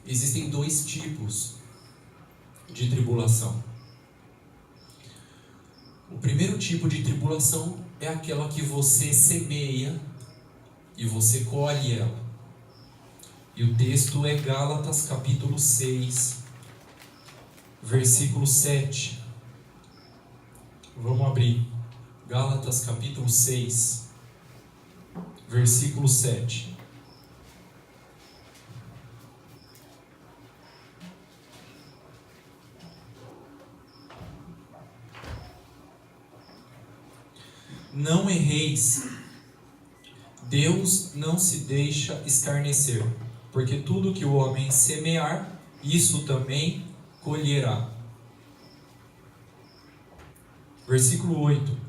Existem dois tipos de tribulação. O primeiro tipo de tribulação é aquela que você semeia e você colhe ela. E o texto é Gálatas capítulo 6, versículo 7. Vamos abrir. Gálatas capítulo 6, versículo 7. Não erreis, Deus não se deixa escarnecer, porque tudo que o homem semear, isso também colherá. Versículo 8.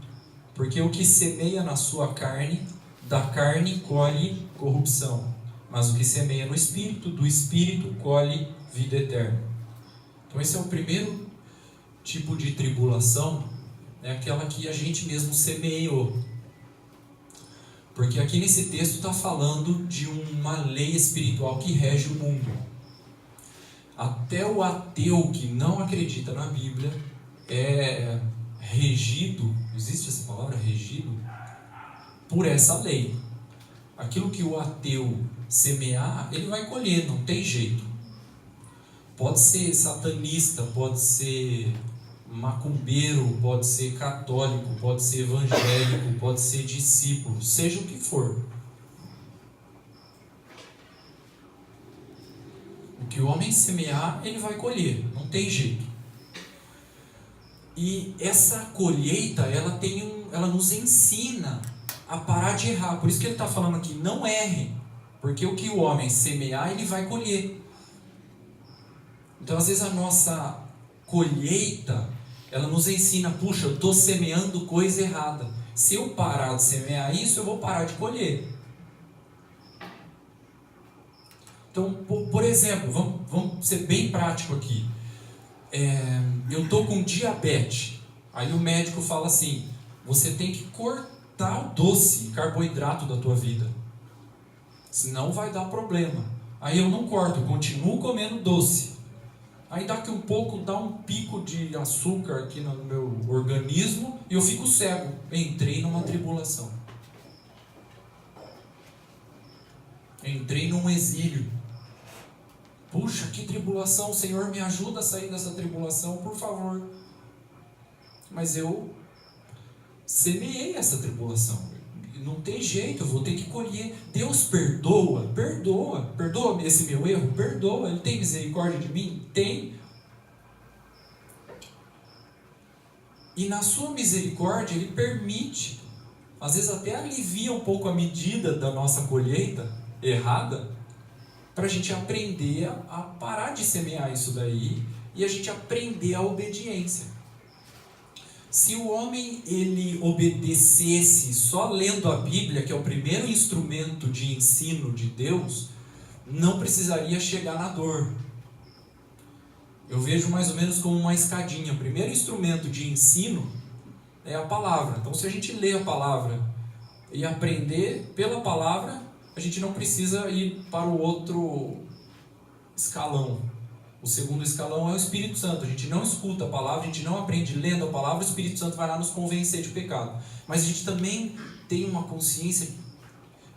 Porque o que semeia na sua carne, da carne colhe corrupção, mas o que semeia no Espírito, do Espírito colhe vida eterna. Então esse é o primeiro tipo de tribulação, é aquela que a gente mesmo semeou. Porque aqui nesse texto está falando de uma lei espiritual que rege o mundo. Até o ateu que não acredita na Bíblia é regido, existe essa palavra, regido, por essa lei. Aquilo que o ateu semear, ele vai colher, não tem jeito. Pode ser satanista, pode ser macumbeiro, pode ser católico, pode ser evangélico, pode ser discípulo, seja o que for. O que o homem semear, ele vai colher, não tem jeito. E essa colheita, ela nos ensina a parar de errar. Por isso que ele está falando aqui, não erre, porque o que o homem semear, ele vai colher. Então às vezes a nossa colheita, ela nos ensina, puxa, eu estou semeando coisa errada. Se eu parar de semear isso, eu vou parar de colher. Então, por exemplo, vamos ser bem prático aqui. Eu estou com diabetes. Aí o médico fala assim, você tem que cortar o doce, carboidrato da tua vida. Senão vai dar problema. Aí eu não corto, eu continuo comendo doce. Aí daqui um pouco dá um pico de açúcar aqui no meu organismo e eu fico cego. Entrei numa tribulação. Entrei num exílio. Puxa, que tribulação, Senhor, me ajuda a sair dessa tribulação, por favor. Mas eu semeei essa tribulação. Não tem jeito, eu vou ter que colher. Deus perdoa esse meu erro, perdoa. Ele tem misericórdia de mim? Tem. E na sua misericórdia, Ele permite, às vezes até alivia um pouco a medida da nossa colheita errada, para a gente aprender a parar de semear isso daí e a gente aprender a obediência. Se o homem ele obedecesse só lendo a Bíblia, que é o primeiro instrumento de ensino de Deus, não precisaria chegar na dor. Eu vejo mais ou menos como uma escadinha. O primeiro instrumento de ensino é a palavra. Então, se a gente lê a palavra e aprender pela palavra, a gente não precisa ir para o outro escalão. O segundo escalão é o Espírito Santo. A gente não escuta a palavra, a gente não aprende lendo a palavra, o Espírito Santo vai lá nos convencer de pecado. Mas a gente também tem uma consciência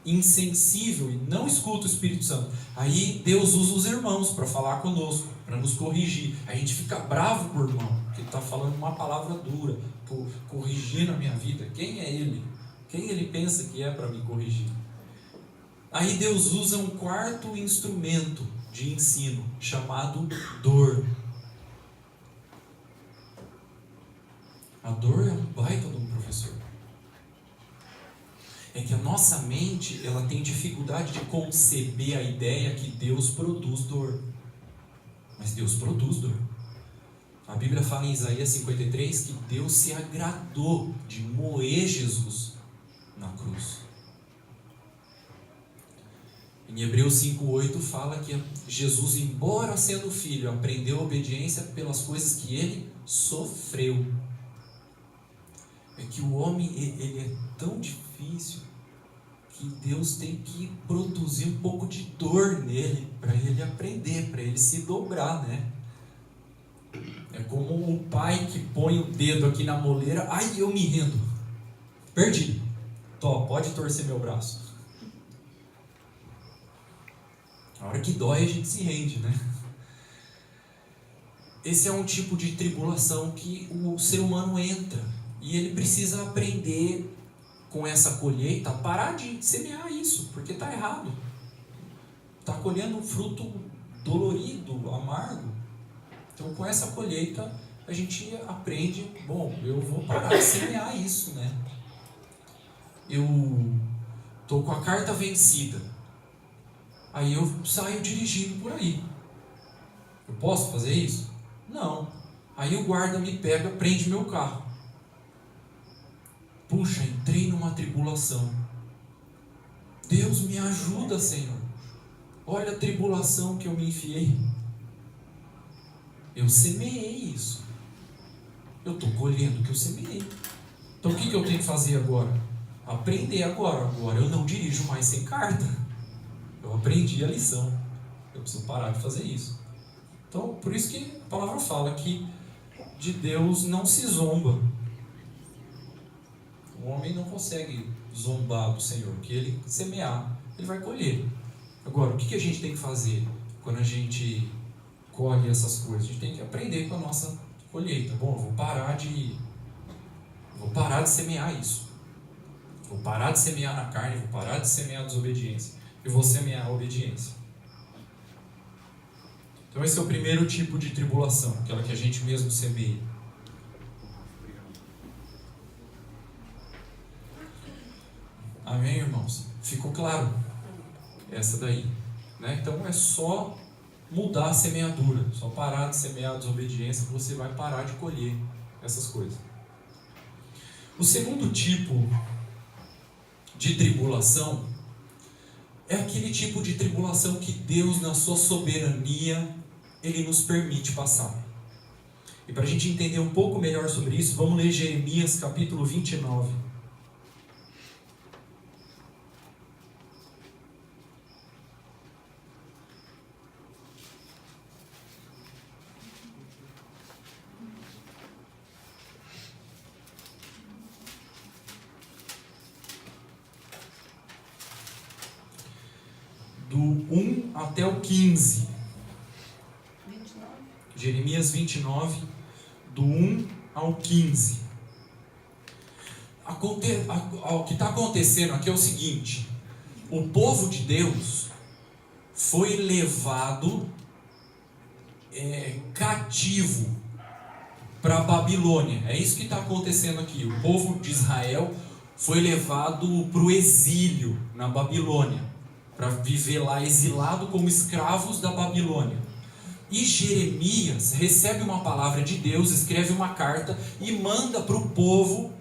insensível e não escuta o Espírito Santo. Aí Deus usa os irmãos para falar conosco, para nos corrigir. A gente fica bravo com o irmão, que está falando uma palavra dura, corrigindo a minha vida. Quem é ele? Quem ele pensa que é para me corrigir? Aí Deus usa um quarto instrumento de ensino, chamado dor. A dor é um baita de um professor. É que a nossa mente, ela tem dificuldade de conceber a ideia que Deus produz dor. Mas Deus produz dor. A Bíblia fala em Isaías 53 que Deus se agradou de moer Jesus na cruz. Em Hebreus 5,8 fala que Jesus, embora sendo filho, aprendeu a obediência pelas coisas que ele sofreu. É que o homem, ele é tão difícil que Deus tem que produzir um pouco de dor nele, para ele aprender, para ele se dobrar, né? É como o pai que põe o dedo aqui na moleira, ai, eu me rendo, perdi, pode torcer meu braço. A hora que dói a gente se rende, né? Esse é um tipo de tribulação que o ser humano entra, e ele precisa aprender com essa colheita, parar de semear isso, porque está errado. Está colhendo um fruto dolorido, amargo. Então, com essa colheita, a gente aprende, bom, eu vou parar de semear isso, né? Eu estou com a carta vencida, aí eu saio dirigindo por aí. Eu posso fazer isso? Não. Aí o guarda me pega, prende meu carro. Puxa, entrei numa tribulação. Deus me ajuda, Senhor. Olha a tribulação que eu me enfiei. Eu semeei isso. Eu estou colhendo o que eu semeei. Então o que eu tenho que fazer agora? Aprender agora. Agora eu não dirijo mais sem carta. Eu aprendi a lição. Eu preciso parar de fazer isso. Então, por isso que a palavra fala que de Deus não se zomba. O homem não consegue zombar do Senhor, porque ele semear, ele vai colher. Agora, o que a gente tem que fazer quando a gente colhe essas coisas? A gente tem que aprender com a nossa colheita. Bom, eu vou parar de semear isso. Vou parar de semear na carne, vou parar de semear a desobediência. Eu vou semear a obediência. Então esse é o primeiro tipo de tribulação, aquela que a gente mesmo semeia. Amém, irmãos? Ficou claro? Essa daí, né? Então é só mudar a semeadura, só parar de semear a desobediência, que você vai parar de colher essas coisas. O segundo tipo de tribulação é aquele tipo de tribulação que Deus, na sua soberania, Ele nos permite passar. E para a gente entender um pouco melhor sobre isso, vamos ler Jeremias capítulo 29. Do 1 até o 15. 29. Jeremias 29, do 1 ao 15. O que está acontecendo aqui é o seguinte: o povo de Deus foi levado cativo para a Babilônia. É isso que está acontecendo aqui. O povo de Israel foi levado para o exílio na Babilônia, para viver lá exilado como escravos da Babilônia. E Jeremias recebe uma palavra de Deus, escreve uma carta e manda para o povo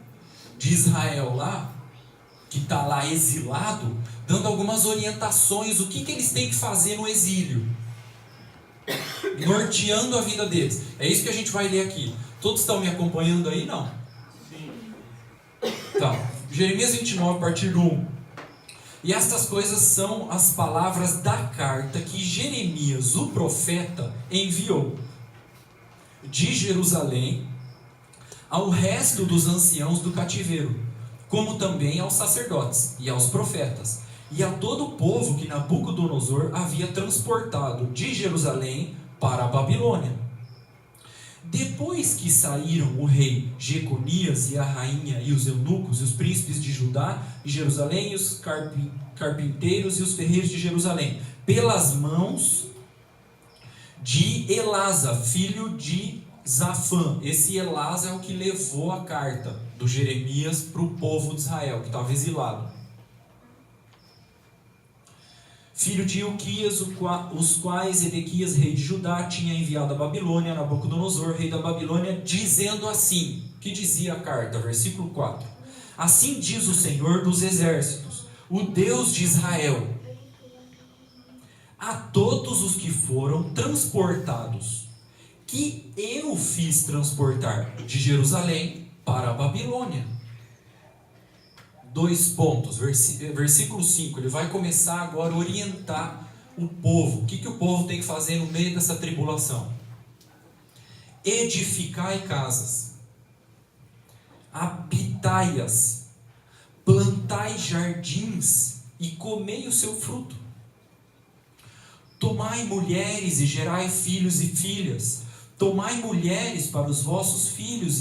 de Israel lá, que está lá exilado, dando algumas orientações, o que eles têm que fazer no exílio, norteando a vida deles. É isso que a gente vai ler aqui. Todos estão me acompanhando aí? Não? Sim. Tá. Jeremias 29, a partir do 1. E estas coisas são as palavras da carta que Jeremias, o profeta, enviou de Jerusalém ao resto dos anciãos do cativeiro, como também aos sacerdotes e aos profetas, e a todo o povo que Nabucodonosor havia transportado de Jerusalém para a Babilônia. Depois que saíram o rei Jeconias e a rainha e os eunucos e os príncipes de Judá e Jerusalém e os carpinteiros e os ferreiros de Jerusalém, pelas mãos de Elasa, filho de Zafã. Esse Elasa é o que levou a carta do Jeremias para o povo de Israel, que estava exilado. Filho de Ilquias, os quais Edequias, rei de Judá, tinha enviado a Babilônia, Nabucodonosor, rei da Babilônia, dizendo assim, que dizia a carta, versículo 4: assim diz o Senhor dos exércitos, o Deus de Israel, a todos os que foram transportados, que eu fiz transportar de Jerusalém para a Babilônia. 2 pontos. Versículo 5, ele vai começar agora a orientar o povo. O que o povo tem que fazer no meio dessa tribulação? Edificai casas, habitai-as, plantai jardins e comei o seu fruto. Tomai mulheres e gerai filhos e filhas. Tomai mulheres para os vossos filhos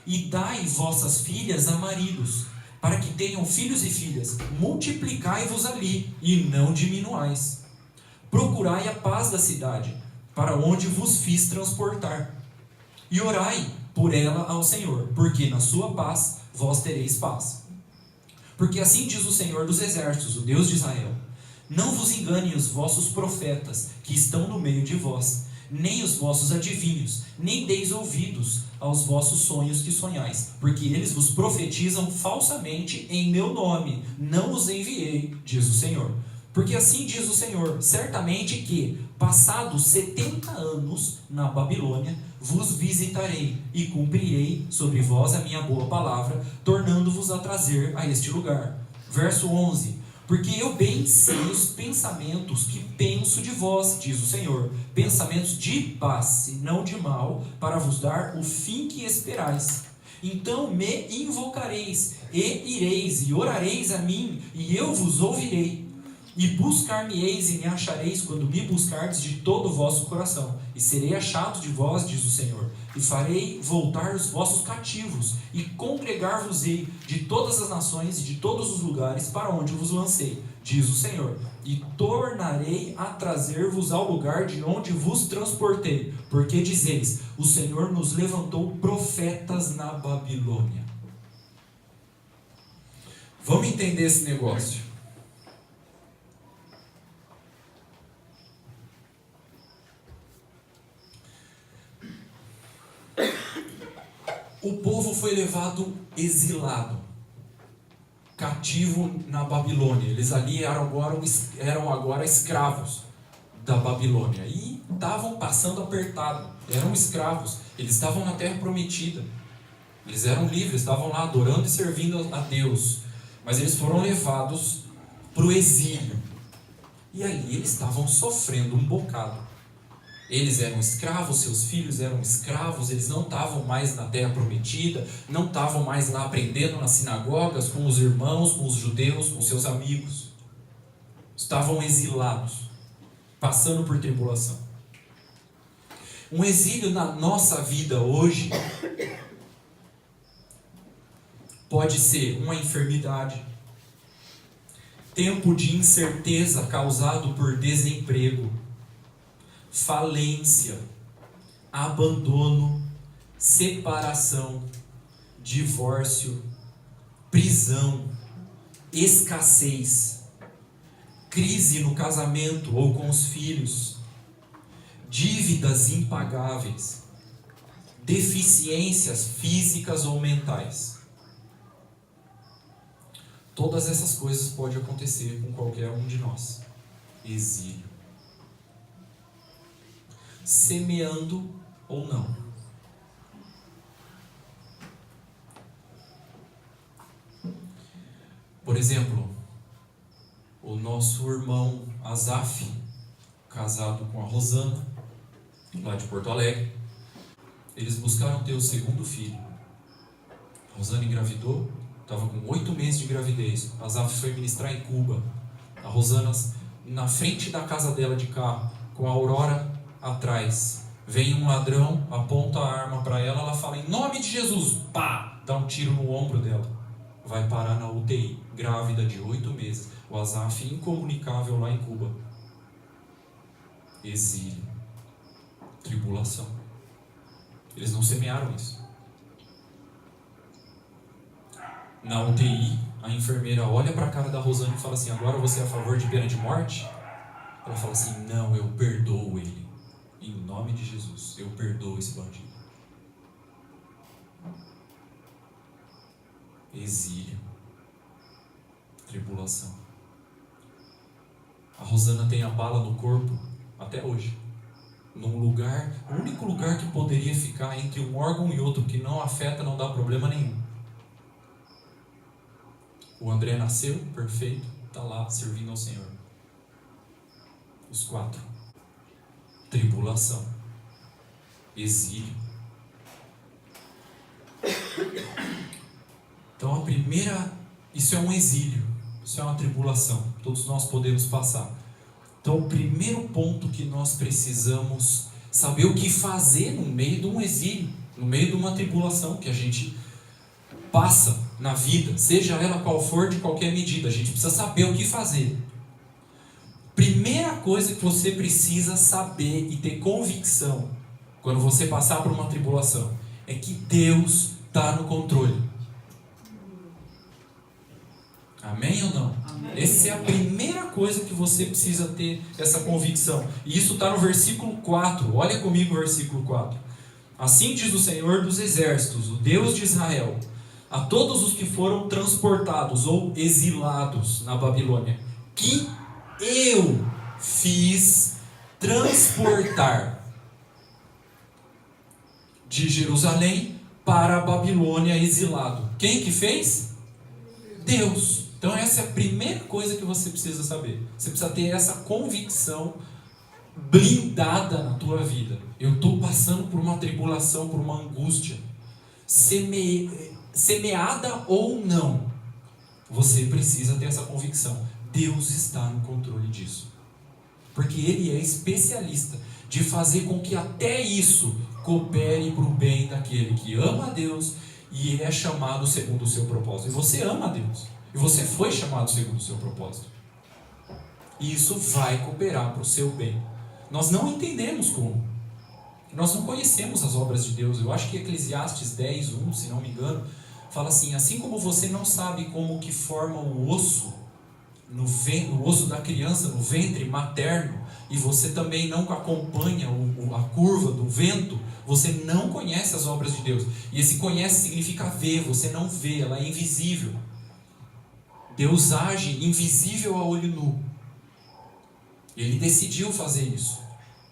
e dai vossas filhas a maridos, para que tenham filhos e filhas. Multiplicai-vos ali e não diminuais. Procurai a paz da cidade, para onde vos fiz transportar. E orai por ela ao Senhor, porque na sua paz vós tereis paz. Porque assim diz o Senhor dos exércitos, o Deus de Israel: não vos enganem os vossos profetas que estão no meio de vós, nem os vossos adivinhos, nem deis ouvidos aos vossos sonhos que sonhais, porque eles vos profetizam falsamente em meu nome. Não os enviei, diz o Senhor. Porque assim diz o Senhor: certamente que, passados 70 anos na Babilônia, vos visitarei e cumprirei sobre vós a minha boa palavra, tornando-vos a trazer a este lugar. Verso 11: porque eu bem sei os pensamentos que penso de vós, diz o Senhor, pensamentos de paz e não de mal, para vos dar o fim que esperais. Então me invocareis, e ireis, e orareis a mim, e eu vos ouvirei. E buscar-me-eis e me achareis, quando me buscardes de todo o vosso coração. E serei achado de vós, diz o Senhor. E farei voltar os vossos cativos, e congregar-vos-ei de todas as nações e de todos os lugares para onde vos lancei, diz o Senhor. E tornarei a trazer-vos ao lugar de onde vos transportei. Porque dizeis: o Senhor nos levantou profetas na Babilônia. Vamos entender esse negócio. O povo foi levado exilado, cativo na Babilônia. Eles ali eram agora escravos da Babilônia e estavam passando apertado, eram escravos. Eles estavam na terra prometida, eles eram livres, estavam lá adorando e servindo a Deus, mas eles foram levados para o exílio e ali eles estavam sofrendo um bocado. Eles eram escravos, seus filhos eram escravos, eles não estavam mais na terra prometida, não estavam mais lá aprendendo nas sinagogas, com os irmãos, com os judeus, com seus amigos. Estavam exilados, passando por tribulação. Um exílio na nossa vida hoje pode ser uma enfermidade, tempo de incerteza causado por desemprego, falência, abandono, separação, divórcio, prisão, escassez, crise no casamento ou com os filhos, dívidas impagáveis, deficiências físicas ou mentais. Todas essas coisas podem acontecer com qualquer um de nós. Exílio. Semeando ou não. Por exemplo, o nosso irmão Azaf, casado com a Rosana, lá de Porto Alegre, eles buscaram ter o segundo filho. A Rosana engravidou, estava com 8 meses de gravidez. Azaf foi ministrar em Cuba. A Rosana, na frente da casa dela de carro, com a Aurora atrás, vem um ladrão, aponta a arma para ela, ela fala: em nome de Jesus, pá, dá um tiro no ombro dela, vai parar na UTI, grávida de 8 meses. O Azaf incomunicável lá em Cuba. Exílio, tribulação. Eles não semearam isso. Na UTI, a enfermeira olha para a cara da Rosana e fala assim: agora você é a favor de pena de morte? Ela fala assim: não, eu perdoo ele. Em nome de Jesus, eu perdoo esse bandido. Exílio, tribulação. A Rosana tem a bala no corpo até hoje. Num lugar, o único lugar que poderia ficar entre um órgão e outro que não afeta, não dá problema nenhum. O André nasceu, perfeito, está lá servindo ao Senhor. Os 4. Tribulação, exílio. Então a primeira, isso é um exílio, isso é uma tribulação, todos nós podemos passar. Então o primeiro ponto que nós precisamos saber o que fazer no meio de um exílio, no meio de uma tribulação que a gente passa na vida, seja ela qual for, de qualquer medida, a gente precisa saber o que fazer. Primeira coisa que você precisa saber e ter convicção quando você passar por uma tribulação é que Deus está no controle. Amém ou não? Amém. Essa é a primeira coisa que você precisa ter, essa convicção. E isso está no versículo 4. Olha comigo o versículo 4. Assim diz o Senhor dos Exércitos, o Deus de Israel, a todos os que foram transportados ou exilados na Babilônia, que eu fiz transportar de Jerusalém para a Babilônia exilado. Quem que fez? Deus. Então essa é a primeira coisa que você precisa saber. Você precisa ter essa convicção blindada na tua vida. Eu estou passando por uma tribulação, por uma angústia, semeada ou não. Você precisa ter essa convicção. Deus está no controle disso. Porque Ele é especialista de fazer com que até isso coopere para o bem daquele que ama a Deus e é chamado segundo o seu propósito. E você ama a Deus. E você foi chamado segundo o seu propósito. E isso vai cooperar para o seu bem. Nós não entendemos como. Nós não conhecemos as obras de Deus. Eu acho que Eclesiastes 10:1, se não me engano, fala assim: assim como você não sabe como que forma o osso, o osso da criança no ventre materno, e você também não acompanha a curva do vento, você não conhece as obras de Deus. E esse conhece significa ver, você não vê, ela é invisível. Deus age invisível a olho nu. Ele decidiu fazer isso,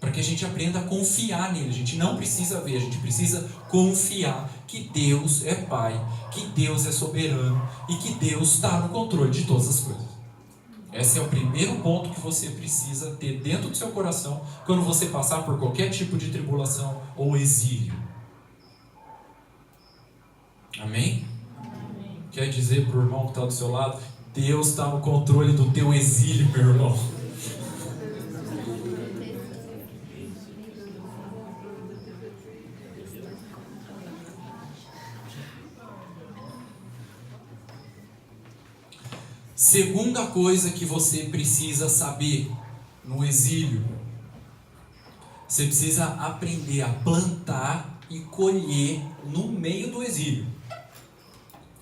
para que a gente aprenda a confiar nele. A gente não precisa ver, a gente precisa confiar que Deus é Pai, que Deus é soberano e que Deus está no controle de todas as coisas. Esse é o primeiro ponto que você precisa ter dentro do seu coração quando você passar por qualquer tipo de tribulação ou exílio. Amém? Amém. Quer dizer para o irmão que está do seu lado: Deus está no controle do teu exílio, meu irmão. Segunda coisa que você precisa saber no exílio: você precisa aprender a plantar e colher no meio do exílio.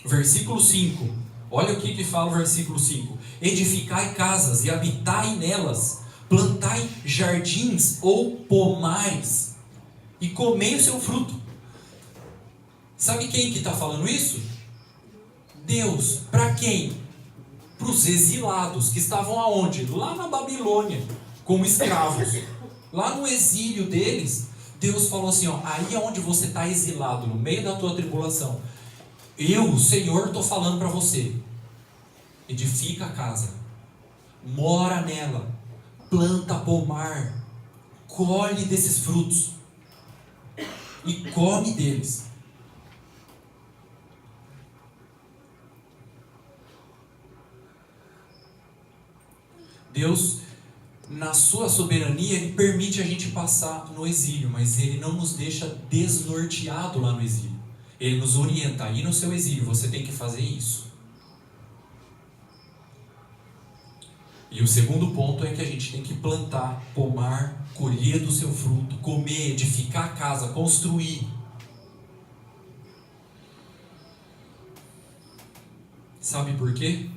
Versículo 5, olha o que fala o versículo 5: edificai casas e habitai nelas, plantai jardins ou pomares e comei o seu fruto. Sabe quem que está falando isso? Deus. Para quem? Para os exilados, que estavam aonde? Lá na Babilônia, como escravos. Lá no exílio deles, Deus falou assim: ó, aí onde você está exilado, no meio da tua tribulação, eu, o Senhor, estou falando para você: edifica a casa, mora nela, planta pomar, colhe desses frutos e come deles. Deus, na sua soberania, Ele permite a gente passar no exílio, mas Ele não nos deixa desnorteado lá no exílio. Ele nos orienta: aí no seu exílio você tem que fazer isso. E o segundo ponto é que a gente tem que plantar, pomar, colher do seu fruto, comer, edificar a casa, construir. Sabe por quê?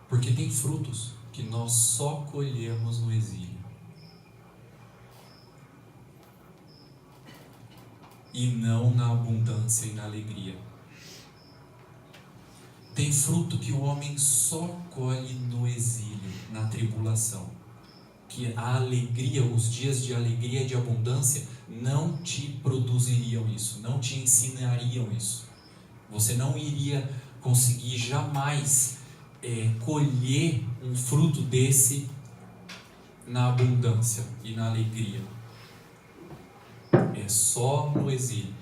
Porque tem frutos que nós só colhemos no exílio. E não na abundância e na alegria. Tem fruto que o homem só colhe no exílio, na tribulação. Que a alegria, os dias de alegria e de abundância não te produziriam isso, não te ensinariam isso. Você não iria conseguir jamais colher um fruto desse na abundância e na alegria. É só no exílio.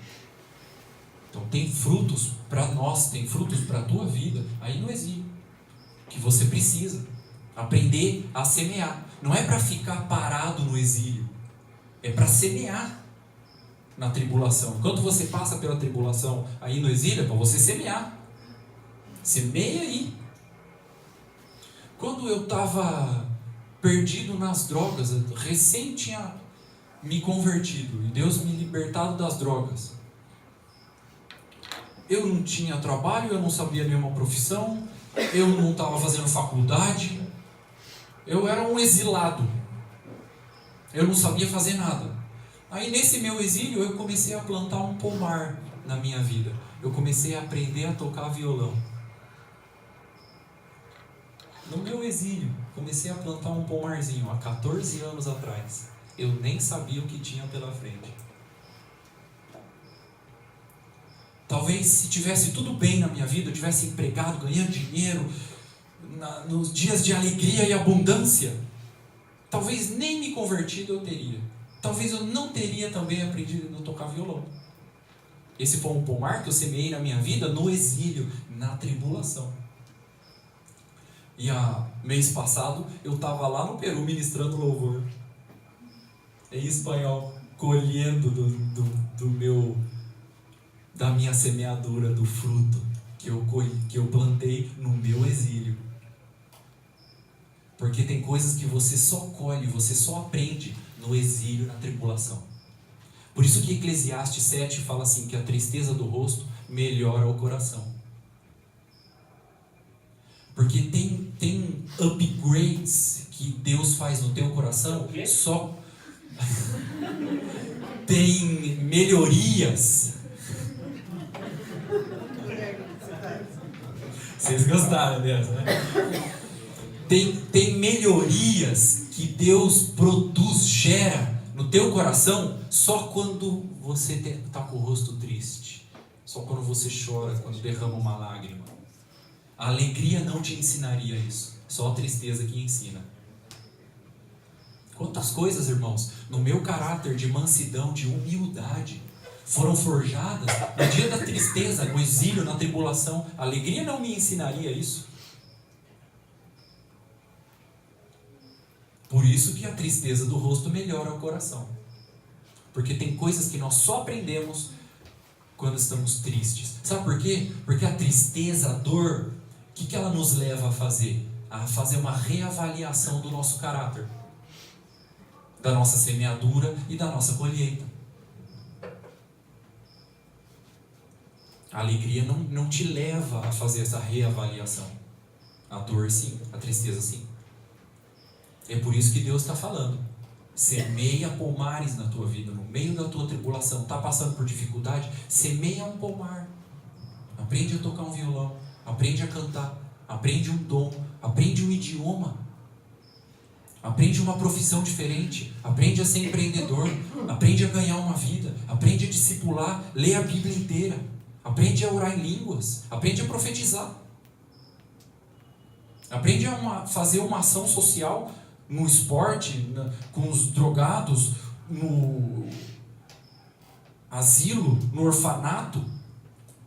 Então tem frutos para nós, tem frutos para a tua vida aí no exílio, que você precisa aprender a semear. Não é para ficar parado no exílio, é para semear na tribulação. Enquanto você passa pela tribulação aí no exílio, é para você semear. Semeia aí. Quando eu estava perdido nas drogas, eu recém tinha me convertido e Deus me libertado das drogas. Eu não tinha trabalho, eu não sabia nenhuma profissão, eu não estava fazendo faculdade, eu era um exilado, eu não sabia fazer nada. Aí nesse meu exílio eu comecei a plantar um pomar na minha vida, eu comecei a aprender a tocar violão. No meu exílio, comecei a plantar um pomarzinho há 14 anos atrás. Eu nem sabia o que tinha pela frente. Talvez se tivesse tudo bem na minha vida, eu tivesse empregado, ganhando dinheiro, nos dias de alegria e abundância, talvez nem me convertido eu teria. Talvez eu não teria também aprendido a tocar violão. Esse foi um pomar que eu semeei na minha vida no exílio, na tribulação. E mês passado eu estava lá no Peru ministrando louvor em espanhol, colhendo da minha semeadura, do fruto que eu plantei no meu exílio. Porque tem coisas que você só colhe, você só aprende no exílio, na tribulação. Por isso que Eclesiastes 7 fala assim, que a tristeza do rosto melhora o coração. Porque tem upgrades que Deus faz no teu coração, só tem melhorias. Vocês gostaram dessa, né? Tem melhorias que Deus produz, gera no teu coração só quando você está com o rosto triste, só quando você chora, quando derrama uma lágrima. A alegria não te ensinaria isso, só a tristeza que ensina. Quantas coisas, irmãos, no meu caráter de mansidão, de humildade, foram forjadas no dia da tristeza, no exílio, na tribulação. A alegria não me ensinaria isso. Por isso que a tristeza do rosto melhora o coração. Porque tem coisas que nós só aprendemos quando estamos tristes. Sabe por quê? Porque a tristeza, a dor, o que ela nos leva a fazer? A fazer uma reavaliação do nosso caráter, da nossa semeadura e da nossa colheita. A alegria não te leva a fazer essa reavaliação. A dor sim, a tristeza sim. É por isso que Deus está falando. Semeia pomares na tua vida, no meio da tua tribulação. Está passando por dificuldade? Semeia um pomar. Aprende a tocar um violão. Aprende a cantar. Aprende um dom. Aprende um idioma. Aprende uma profissão diferente. Aprende a ser empreendedor. Aprende a ganhar uma vida. Aprende a discipular. Lê a Bíblia inteira. Aprende a orar em línguas. Aprende a profetizar. Aprende a fazer uma ação social no esporte, com os drogados, no asilo, no orfanato.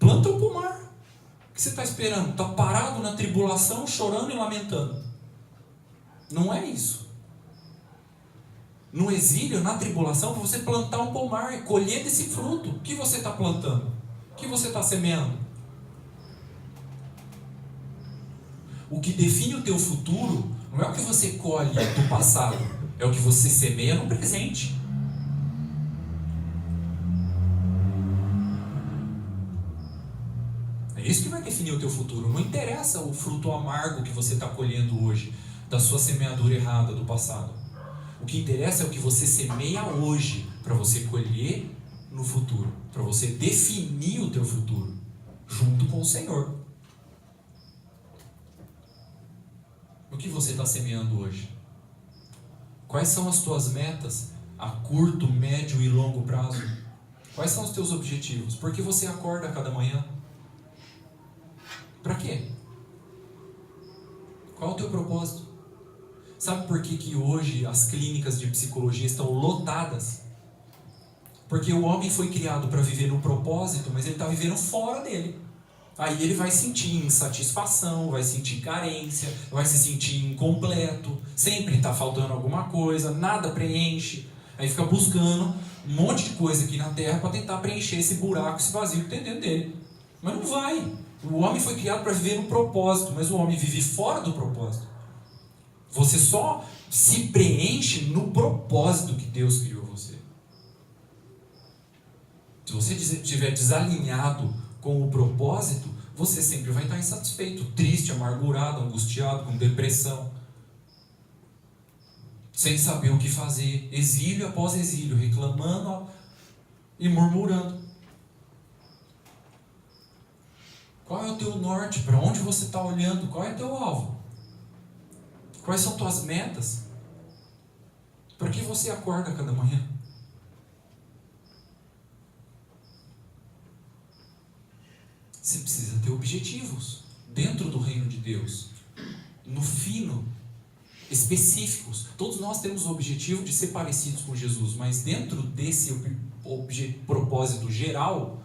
Planta um pomar. O que você está esperando? Está parado na tribulação, chorando e lamentando. Não é isso. No exílio, na tribulação, para você plantar um pomar e colher desse fruto. O que você está plantando? O que você está semeando? O que define o teu futuro não é o que você colhe do passado, é o que você semeia no presente. É isso que vai definir o teu futuro. Não interessa o fruto amargo que você está colhendo hoje, da sua semeadura errada do passado. O que interessa é o que você semeia hoje, para você colher no futuro, para você definir o teu futuro, junto com o Senhor. O que você está semeando hoje? Quais são as tuas metas a curto, médio e longo prazo? Quais são os teus objetivos? Por que você acorda a cada manhã? Para quê? Qual é o teu propósito? Sabe por que hoje as clínicas de psicologia estão lotadas? Porque o homem foi criado para viver no propósito, mas ele está vivendo fora dele. Aí ele vai sentir insatisfação, vai sentir carência, vai se sentir incompleto, sempre está faltando alguma coisa, nada preenche. Aí fica buscando um monte de coisa aqui na Terra para tentar preencher esse buraco, esse vazio que tem dentro dele. Mas não vai. O homem foi criado para viver no propósito, mas o homem vive fora do propósito. Você só se preenche no propósito que Deus criou você. Se você estiver desalinhado com o propósito, você sempre vai estar insatisfeito, triste, amargurado, angustiado, com depressão, sem saber o que fazer, exílio após exílio, reclamando e murmurando. Qual é o teu norte? Para onde você está olhando? Qual é o teu alvo? Quais são tuas metas? Para que você acorda cada manhã? Você precisa ter objetivos dentro do reino de Deus, no fino, específicos. Todos nós temos o objetivo de ser parecidos com Jesus, mas dentro desse propósito geral,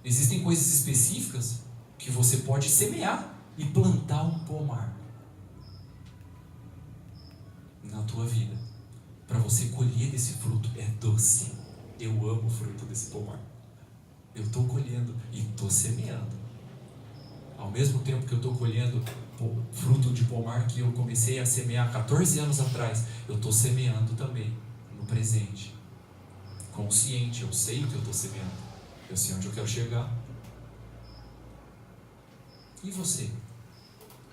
existem coisas específicas que você pode semear e plantar um pomar na tua vida, para você colher desse fruto. É doce. Eu amo o fruto desse pomar. Eu estou colhendo e estou semeando. Ao mesmo tempo que eu estou colhendo fruto de pomar que eu comecei a semear 14 anos atrás, eu estou semeando também no presente. Consciente, eu sei o que eu estou semeando. Eu sei onde eu quero chegar. E você?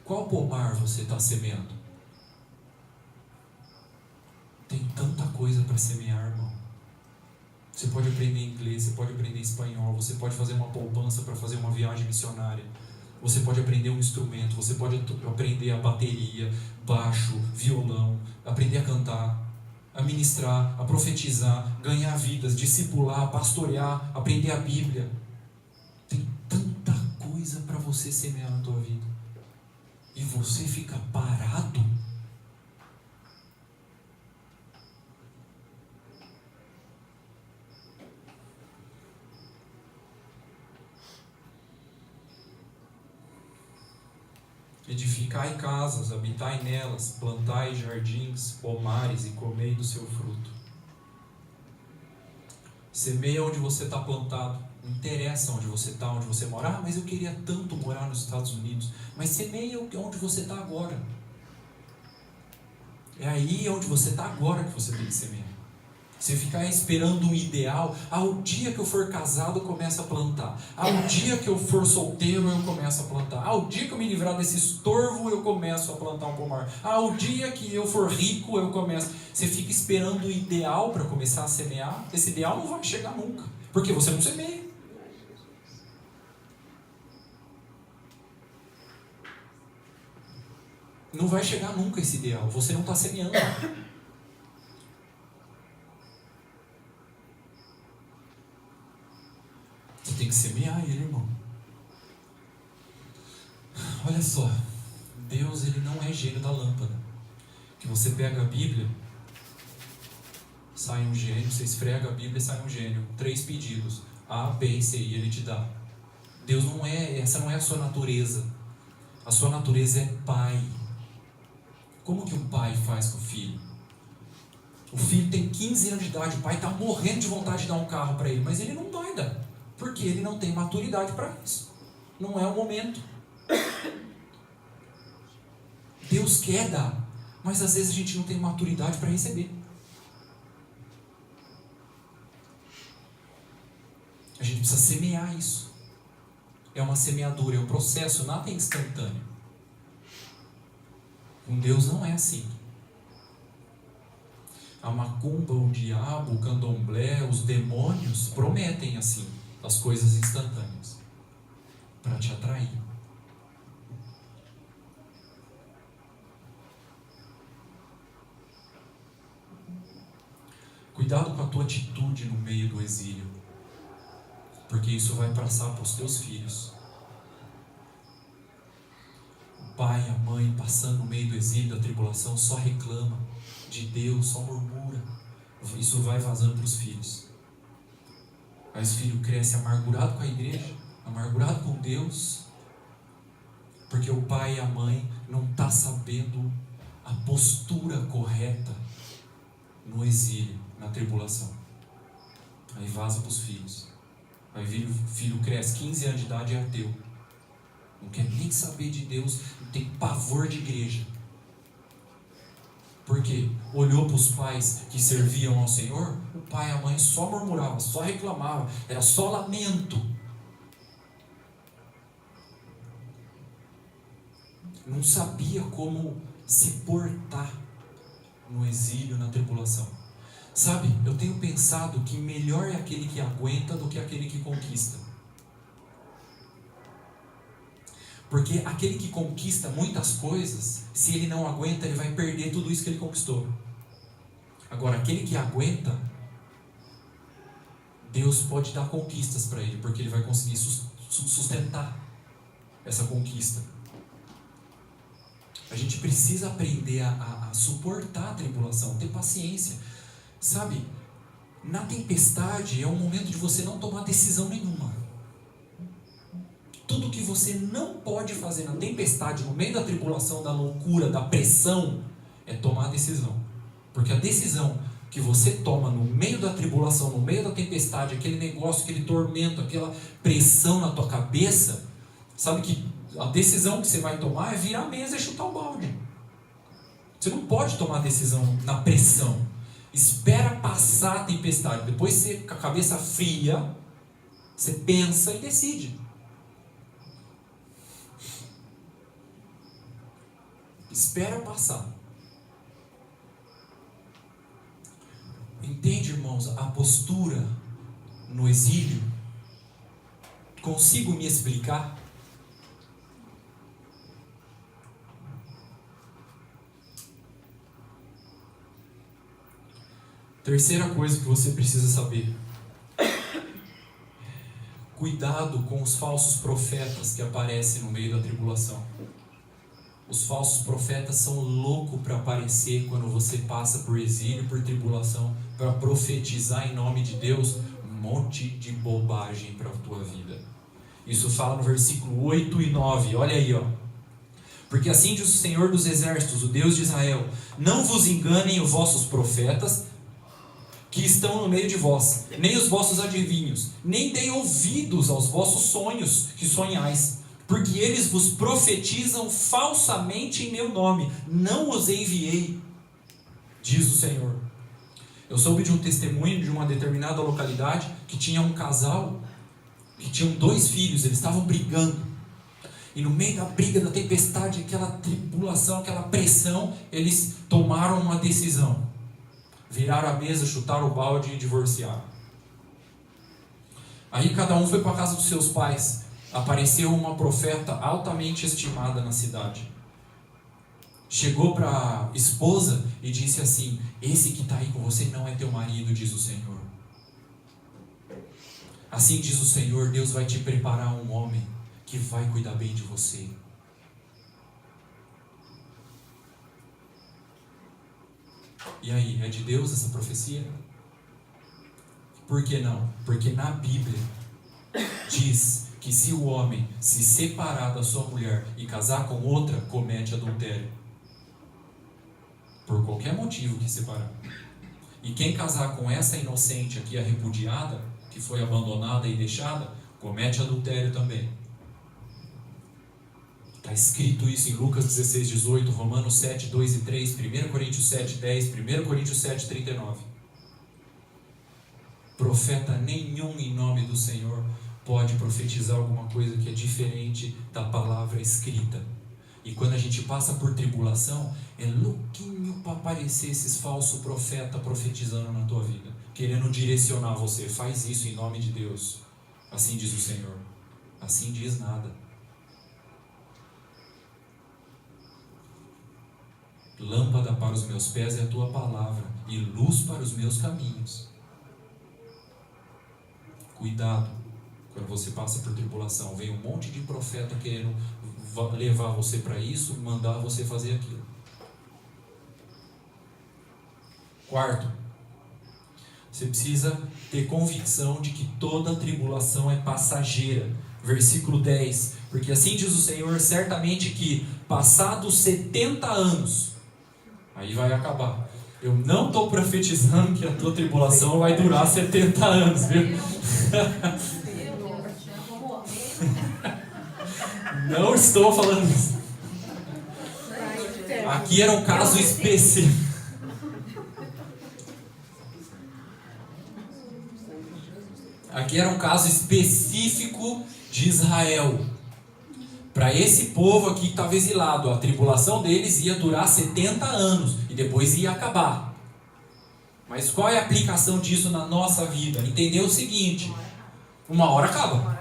Qual pomar você está semeando? Tem tanta coisa para semear, irmão. Você pode aprender inglês, você pode aprender espanhol, você pode fazer uma poupança para fazer uma viagem missionária, você pode aprender um instrumento, você pode aprender a bateria, baixo, violão, aprender a cantar, a ministrar, a profetizar, ganhar vidas, discipular, pastorear, aprender a Bíblia. Tem tanta coisa para você semear na tua vida. E você fica parado? Edificai casas, habitai nelas, plantai jardins, pomares e comei do seu fruto. Semeia onde você está plantado. Não interessa onde você está, onde você mora. Ah, mas eu queria tanto morar nos Estados Unidos. Mas semeia onde você está agora. É aí onde você está agora que você tem que semear. Você ficar esperando um ideal, o dia que eu for casado eu começo a plantar, o dia que eu for solteiro eu começo a plantar, o dia que eu me livrar desse estorvo eu começo a plantar um pomar, o dia que eu for rico eu começo. Você fica esperando o ideal para começar a semear. Esse ideal não vai chegar nunca, porque você não semeia. Não vai chegar nunca esse ideal, você não está semeando. Você tem que semear ele, irmão. Olha só, Deus ele não é gênio da lâmpada. Que você pega a Bíblia, sai um gênio, você esfrega a Bíblia e sai um gênio. 3 pedidos, A, B e C, e ele te dá. Deus não é, essa não é a sua natureza. A sua natureza é pai. Como que um pai faz com o filho? O filho tem 15 anos de idade, o pai está morrendo de vontade de dar um carro para ele, mas ele não vai dar. Porque ele não tem maturidade para isso. Não é o momento. Deus quer dar, mas às vezes a gente não tem maturidade para receber. A gente precisa semear isso. É uma semeadura, é um processo, nada é instantâneo. Com Deus não é assim. A macumba, o diabo, o candomblé, os demônios prometem assim as coisas instantâneas para te atrair. Cuidado com a tua atitude no meio do exílio, porque isso vai passar para os teus filhos. pai, a mãe, passando no meio do exílio, da tribulação, só reclama de Deus, só murmura. Isso vai vazando para os filhos. Aí os filhos crescem amargurado com a igreja, amargurado com Deus, porque o pai e a mãe não estão sabendo a postura correta no exílio, na tribulação. Aí vaza para os filhos. Aí o filho cresce, 15 anos de idade, é ateu. Não quer nem saber de Deus, não tem pavor de igreja. Por quê? Olhou para os pais que serviam ao Senhor, o pai e a mãe só murmuravam, só reclamavam, era só lamento. Não sabia como se portar no exílio, na tribulação. Sabe, eu tenho pensado que melhor é aquele que aguenta do que aquele que conquista. Porque aquele que conquista muitas coisas, se ele não aguenta, ele vai perder tudo isso que ele conquistou. Agora, aquele que aguenta, Deus pode dar conquistas para ele, porque ele vai conseguir sustentar essa conquista. A gente precisa aprender a suportar a tribulação, ter paciência. Sabe, na tempestade é um momento de você não tomar decisão nenhuma. Tudo que você não pode fazer na tempestade, no meio da tribulação, da loucura, da pressão, é tomar a decisão. Porque a decisão que você toma no meio da tribulação, no meio da tempestade, aquele negócio, aquele tormento, aquela pressão na tua cabeça, sabe que a decisão que você vai tomar é virar a mesa e chutar o balde. Você não pode tomar decisão na pressão. Espera passar a tempestade. Depois você, com a cabeça fria, você pensa e decide. Espera passar. Entende, irmãos, a postura no exílio? Consigo me explicar? Terceira coisa que você precisa saber. Cuidado com os falsos profetas que aparecem no meio da tribulação. Os falsos profetas são loucos para aparecer quando você passa por exílio, por tribulação, para profetizar em nome de Deus um monte de bobagem para a tua vida. Isso fala no versículo 8 e 9, olha aí, ó. Porque assim diz o Senhor dos Exércitos, o Deus de Israel: não vos enganem os vossos profetas que estão no meio de vós, nem os vossos adivinhos, nem deem ouvidos aos vossos sonhos que sonhais, porque eles vos profetizam falsamente em meu nome. Não os enviei, diz o Senhor. Eu soube de um testemunho de uma determinada localidade que tinha um casal que tinham 2 filhos, eles estavam brigando. E no meio da briga, da tempestade, aquela tribulação, aquela pressão, eles tomaram uma decisão. Viraram a mesa, chutaram o balde e divorciaram. Aí cada um foi para a casa dos seus pais. Apareceu uma profeta altamente estimada na cidade. Chegou para a esposa e disse assim: esse que está aí com você não é teu marido, diz o Senhor. Assim diz o Senhor: Deus vai te preparar um homem que vai cuidar bem de você. E aí, é de Deus essa profecia? Por que não? Porque na Bíblia diz que se o homem se separar da sua mulher e casar com outra, comete adultério. Por qualquer motivo que separar. E quem casar com essa inocente aqui, a repudiada, que foi abandonada e deixada, comete adultério também. Está escrito isso em Lucas 16, 18, Romanos 7, 2 e 3, 1 Coríntios 7, 10, 1 Coríntios 7, 39. Profeta nenhum em nome do Senhor pode profetizar alguma coisa que é diferente da palavra escrita. E quando a gente passa por tribulação, é louquinho para aparecer esses falsos profetas profetizando na tua vida, querendo direcionar você. Faz isso em nome de Deus. Assim diz o Senhor. Assim diz nada. Lâmpada para os meus pés é a tua palavra, e luz para os meus caminhos. Cuidado quando você passa por tribulação. Vem um monte de profeta querendo levar você para isso, mandar você fazer aquilo. Quarto, você precisa ter convicção de que toda tribulação é passageira. Versículo 10. Porque assim diz o Senhor, certamente que passados 70 anos, aí vai acabar. Eu não estou profetizando que a tua tribulação vai durar 70 anos, viu? Não estou falando isso. Aqui era um caso específico. Aqui era um caso específico de Israel. Para esse povo aqui que estava exilado, a tribulação deles ia durar 70 anos e depois ia acabar. Mas qual é a aplicação disso na nossa vida? Entender o seguinte: uma hora acaba.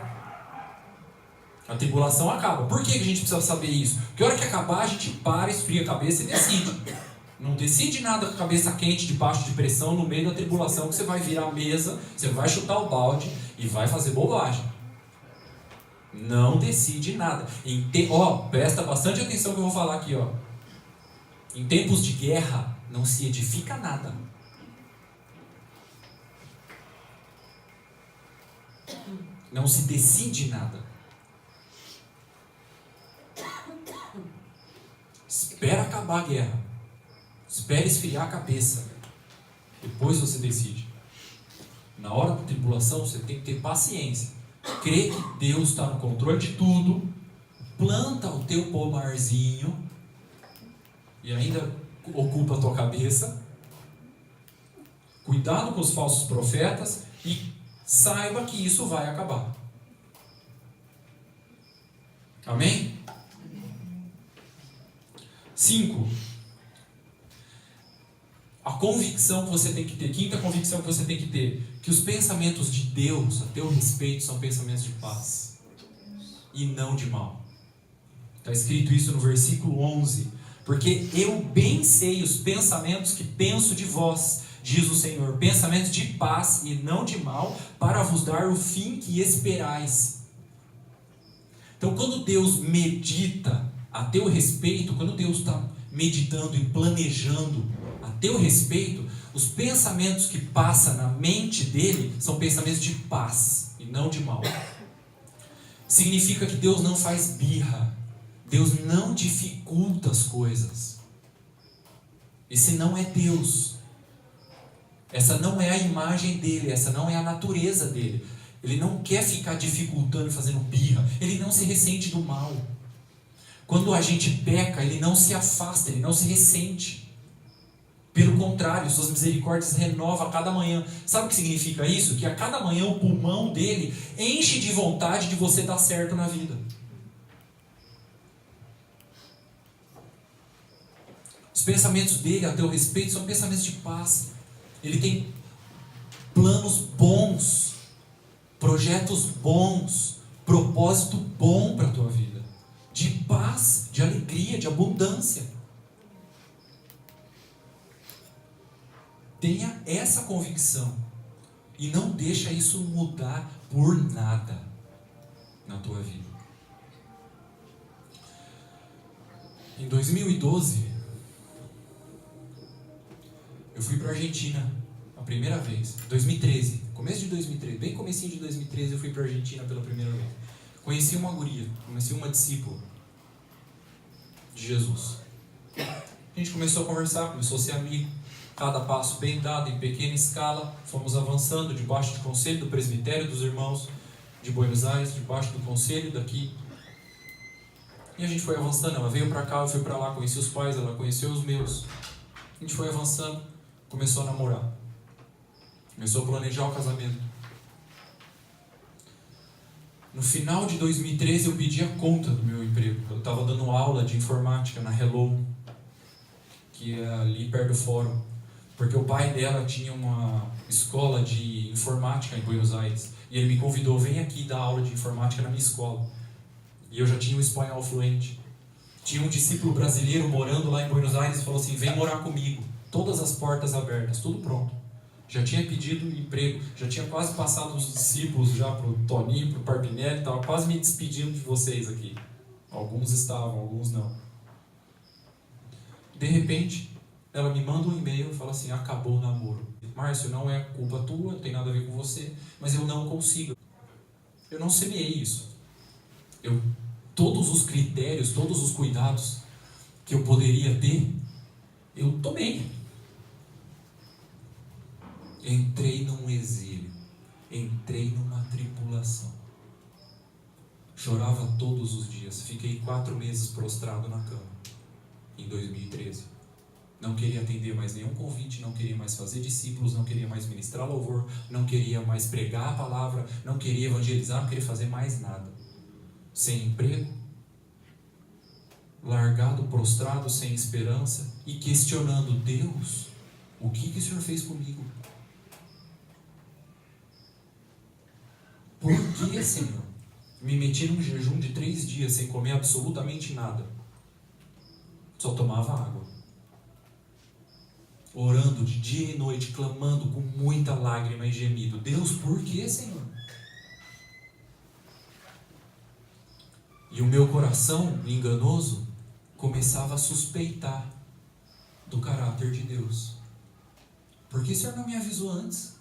A tribulação acaba. Por que a gente precisa saber isso? Porque a hora que acabar, a gente para, esfria a cabeça e decide. Não decide nada com a cabeça quente, debaixo de pressão, no meio da tribulação, que você vai virar a mesa, você vai chutar o balde e vai fazer bobagem. Não decide nada. Presta bastante atenção que eu vou falar aqui. Em tempos de guerra, não se edifica nada. Não se decide nada. Espera acabar a guerra. Espera esfriar a cabeça. Depois você decide. Na hora da tribulação, você tem que ter paciência. Crê que Deus está no controle de tudo. Planta o teu pomarzinho. E ainda ocupa a tua cabeça. Cuidado com os falsos profetas. E saiba que isso vai acabar. Amém? 5. A convicção que você tem que ter, quinta convicção que você tem que ter, que os pensamentos de Deus a teu respeito são pensamentos de paz e não de mal. Está escrito isso no versículo 11. Porque eu bem sei os pensamentos que penso de vós, diz o Senhor, pensamentos de paz e não de mal, para vos dar o fim que esperais. Então, quando Deus medita a teu respeito, quando Deus está meditando e planejando a teu respeito, os pensamentos que passam na mente dele são pensamentos de paz e não de mal. Significa que Deus não faz birra, Deus não dificulta as coisas. Esse não é Deus. Essa não é a imagem dele, essa não é a natureza dele. Ele não quer ficar dificultando e fazendo birra, ele não se ressente do mal. Quando a gente peca, ele não se afasta, ele não se ressente. Pelo contrário, suas misericórdias renovam a cada manhã. Sabe o que significa isso? Que a cada manhã o pulmão dele enche de vontade de você dar certo na vida. Os pensamentos dele a teu respeito são pensamentos de paz. Ele tem planos bons, projetos bons, propósito bom para a tua vida. De paz, de alegria, de abundância. Tenha essa convicção e não deixa isso mudar por nada na tua vida. Em 2012, eu fui para a Argentina a primeira vez. 2013, começo de 2013, bem comecinho de 2013 eu fui para a Argentina pela primeira vez. Conheci uma guria, conheci uma discípula de Jesus. A gente começou a conversar, começou a ser amigo. Cada passo bem dado, em pequena escala, fomos avançando debaixo do conselho do presbitério dos irmãos de Buenos Aires, debaixo do conselho daqui. E a gente foi avançando, ela veio para cá, eu fui para lá, conheci os pais, ela conheceu os meus. A gente foi avançando, começou a namorar. Começou a planejar o casamento. No final de 2013 eu pedi a conta do meu emprego. Eu estava dando aula de informática na Hello, que é ali perto do fórum. Porque o pai dela tinha uma escola de informática em Buenos Aires. E ele me convidou, vem aqui dar aula de informática na minha escola. E eu já tinha um espanhol fluente. Tinha um discípulo brasileiro morando lá em Buenos Aires e falou assim, vem morar comigo. Todas as portas abertas, tudo pronto. Já tinha pedido emprego, já tinha quase passado os discípulos já para o Toninho, para o Parpinelli, estava quase me despedindo de vocês aqui. Alguns estavam, alguns não. De repente, ela me manda um e-mail e fala assim: acabou o namoro. Márcio, não é culpa tua, não tem nada a ver com você, mas eu não consigo. Eu não semeei isso. Todos os critérios, todos os cuidados que eu poderia ter, eu tomei. Entrei num exílio, entrei numa tribulação. Chorava todos os dias, fiquei 4 meses prostrado na cama, em 2013. Não queria atender mais nenhum convite, não queria mais fazer discípulos, não queria mais ministrar louvor, não queria mais pregar a palavra, não queria evangelizar, não queria fazer mais nada. Sem emprego, largado, prostrado, sem esperança e questionando: Deus, o que o Senhor fez comigo? Por que, Senhor? Me meti num jejum de 3 dias sem comer absolutamente nada. Só tomava água. Orando de dia e noite, clamando com muita lágrima e gemido: Deus, por que, Senhor? E o meu coração enganoso começava a suspeitar do caráter de Deus. Por que o Senhor não me avisou antes?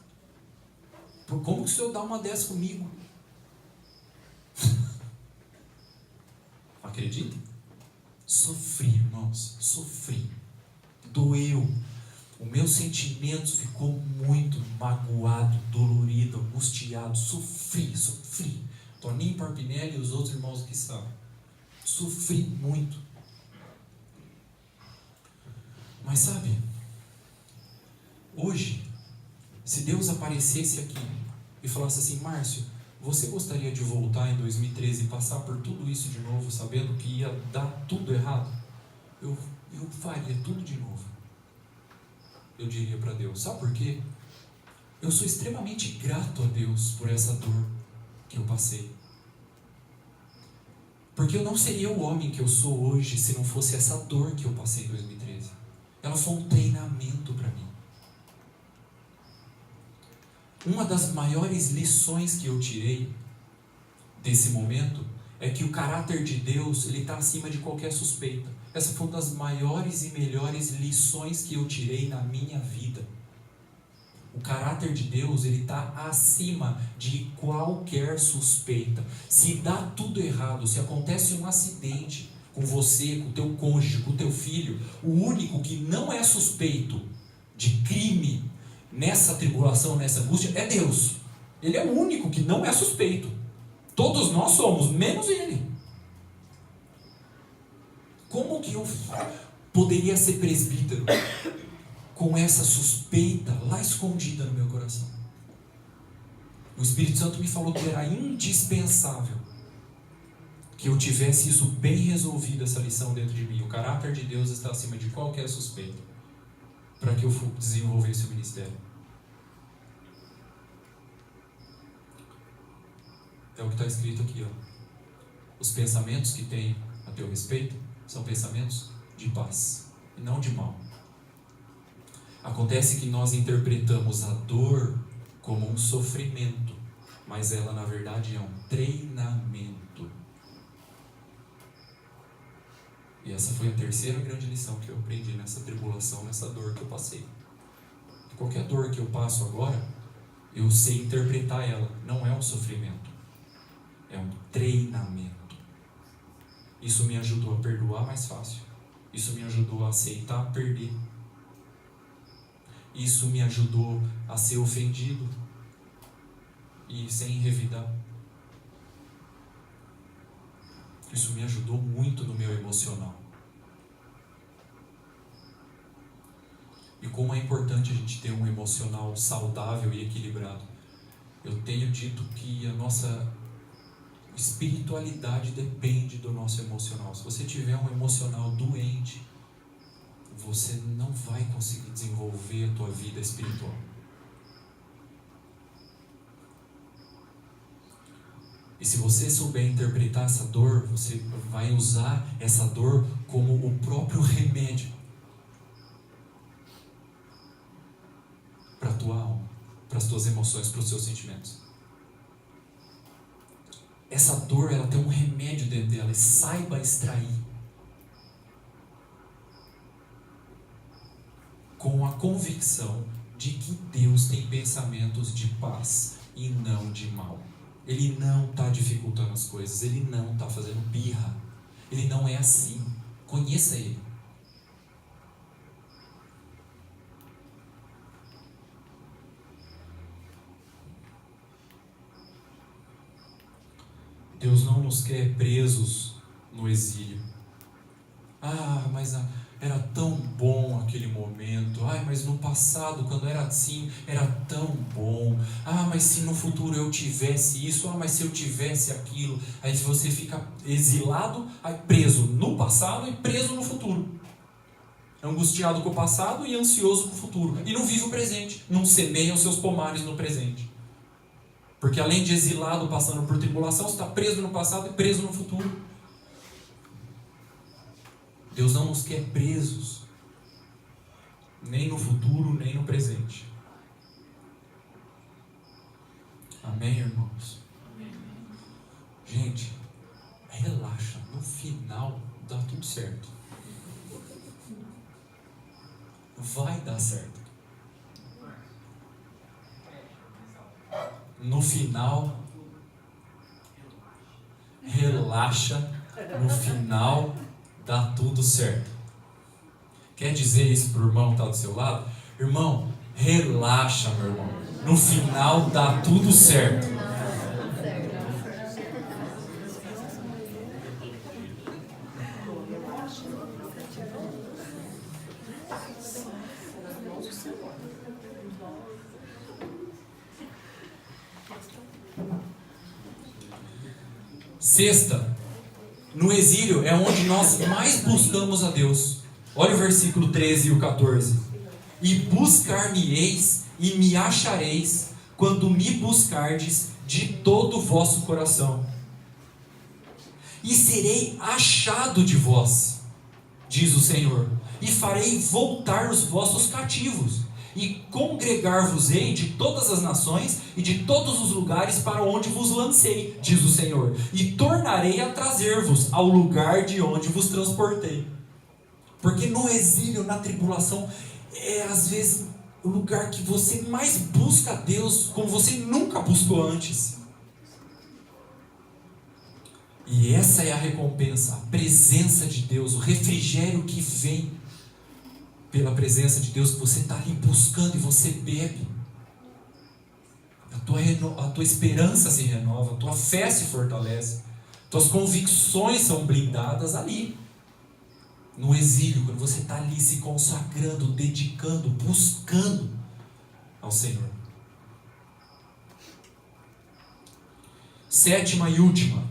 Como que o Senhor dá uma dessa comigo? Acredita? Sofri, irmãos, sofri. Doeu. O meu sentimento ficou muito magoado, dolorido, angustiado. Sofri. Toninho Parpinelli e os outros irmãos que estavam. Sofri muito. Mas sabe, hoje, se Deus aparecesse aqui e falasse assim: Márcio, você gostaria de voltar em 2013 e passar por tudo isso de novo, sabendo que ia dar tudo errado? Eu faria tudo de novo. Eu diria para Deus. Sabe por quê? Eu sou extremamente grato a Deus por essa dor que eu passei. Porque eu não seria o homem que eu sou hoje se não fosse essa dor que eu passei em 2013. Ela foi um treinamento para mim. Uma das maiores lições que eu tirei desse momento é que o caráter de Deus, ele está acima de qualquer suspeita. Essa foi uma das maiores e melhores lições que eu tirei na minha vida. O caráter de Deus, ele está acima de qualquer suspeita. Se dá tudo errado, se acontece um acidente com você, com o teu cônjuge, com o teu filho, o único que não é suspeito de crime nessa tribulação, nessa angústia, é Deus. Ele é o único que não é suspeito. Todos nós somos, menos ele. Como que eu poderia ser presbítero com essa suspeita lá escondida no meu coração? O Espírito Santo me falou que era indispensável que eu tivesse isso bem resolvido, essa lição dentro de mim. O caráter de Deus está acima de qualquer suspeita, para que eu desenvolvesse o ministério. É o que está escrito aqui, ó. Os pensamentos que tem a teu respeito são pensamentos de paz e não de mal. Acontece que nós interpretamos a dor como um sofrimento, mas ela na verdade é um treinamento. E essa foi a terceira grande lição que eu aprendi nessa tribulação, nessa dor que eu passei. Qualquer dor que eu passo agora, eu sei interpretar ela. Não é um sofrimento, é um treinamento. Isso me ajudou a perdoar mais fácil. Isso me ajudou a aceitar perder. Isso me ajudou a ser ofendido e sem revidar. Isso me ajudou muito no meu emocional. E como é importante a gente ter um emocional saudável e equilibrado. Eu tenho dito que a nossa espiritualidade depende do nosso emocional. Se você tiver um emocional doente, você não vai conseguir desenvolver a tua vida espiritual. E se você souber interpretar essa dor, você vai usar essa dor como o próprio remédio para a tua alma, para as tuas emoções, para os seus sentimentos. essa dor ela tem um remédio dentro dela, e saiba extrair. Com a convicção de que Deus tem pensamentos de paz e não de mal. Ele não está dificultando as coisas, Ele não está fazendo birra, Ele não é assim. Conheça Ele. Deus não nos quer presos no exílio. Mas era tão bom aquele momento. Mas no passado, quando era assim, era tão bom. Mas se no futuro eu tivesse isso, mas se eu tivesse aquilo. Aí você fica exilado, preso no passado e preso no futuro. Angustiado com o passado e ansioso com o futuro. E não vive o presente, não semeia os seus pomares no presente. Porque além de exilado, passando por tribulação, você está preso no passado e preso no futuro. Deus não nos quer presos, nem no futuro, nem no presente. Amém, irmãos? Gente, relaxa, no final dá tudo certo. Vai dar certo. No final, relaxa, no final dá tudo certo. Quer dizer isso para o irmão que está do seu lado? Irmão, relaxa, meu irmão. No final dá tudo certo. Sexta, no exílio é onde nós mais buscamos a Deus. Olha o versículo 13 e o 14. E buscar-me-eis e me achareis, quando me buscardes de todo o vosso coração. E serei achado de vós, diz o Senhor, e farei voltar os vossos cativos, e congregar-vos-ei de todas as nações e de todos os lugares para onde vos lancei, diz o Senhor, e tornarei a trazer-vos ao lugar de onde vos transportei. Porque no exílio, na tribulação, é às vezes o lugar que você mais busca a Deus como você nunca buscou antes. E essa é a recompensa, a presença de Deus, o refrigério que vem pela presença de Deus, que você está ali buscando e você bebe. A tua esperança se renova, a tua fé se fortalece, tuas convicções são blindadas ali. No exílio, quando você está ali se consagrando, dedicando, buscando ao Senhor. Sétima e última.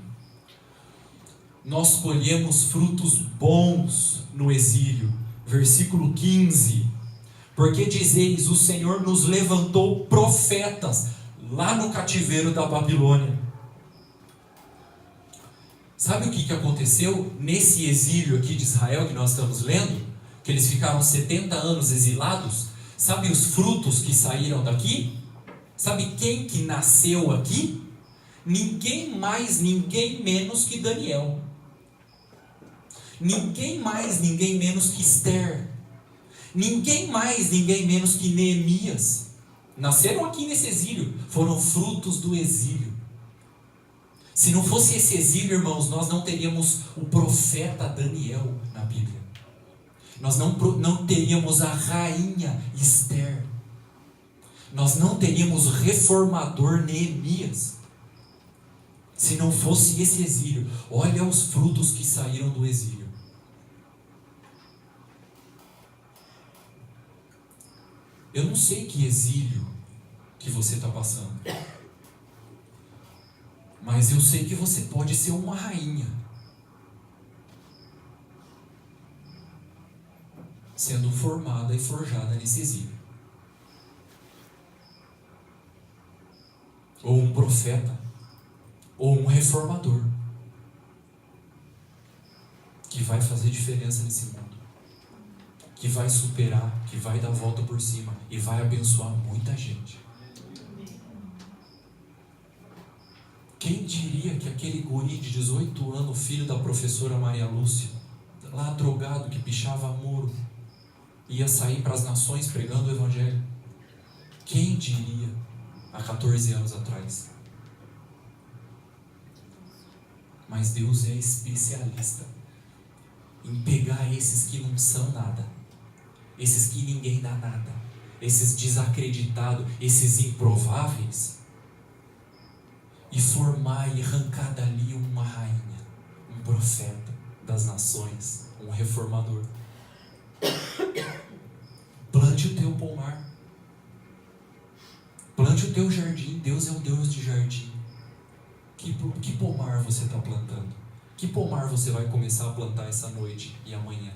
Nós colhemos frutos bons no exílio. Versículo 15. Porque dizeis, o Senhor nos levantou profetas lá no cativeiro da Babilônia. Sabe o que aconteceu nesse exílio aqui de Israel que nós estamos lendo? Que eles ficaram 70 anos exilados. Sabe os frutos que saíram daqui? Sabe quem que nasceu aqui? Ninguém mais, ninguém menos que Daniel. Ninguém mais, ninguém menos que Esther. Ninguém mais, ninguém menos que Neemias. Nasceram aqui nesse exílio. Foram frutos do exílio. Se não fosse esse exílio, irmãos, nós não teríamos o profeta Daniel na Bíblia. Nós não teríamos a rainha Esther. Nós não teríamos o reformador Neemias. Se não fosse esse exílio. Olha os frutos que saíram do exílio. Eu não sei que exílio que você está passando. Mas eu sei que você pode ser uma rainha. Sendo formada e forjada nesse exílio. Ou um profeta. Ou um reformador. Que vai fazer diferença nesse mundo. Que vai superar, que vai dar a volta por cima. E vai abençoar muita gente. Quem diria que aquele guri de 18 anos, filho da professora Maria Lúcia, lá drogado, que pichava muro, ia sair para as nações pregando o Evangelho? Quem diria há 14 anos atrás? Mas Deus é especialista em pegar esses que não são nada, esses que ninguém dá nada, esses desacreditados, esses improváveis, e formar e arrancar dali uma rainha, um profeta das nações, um reformador. Plante o teu pomar, plante o teu jardim. Deus é um Deus de jardim. Que pomar você está plantando? Que pomar você vai começar a plantar essa noite e amanhã?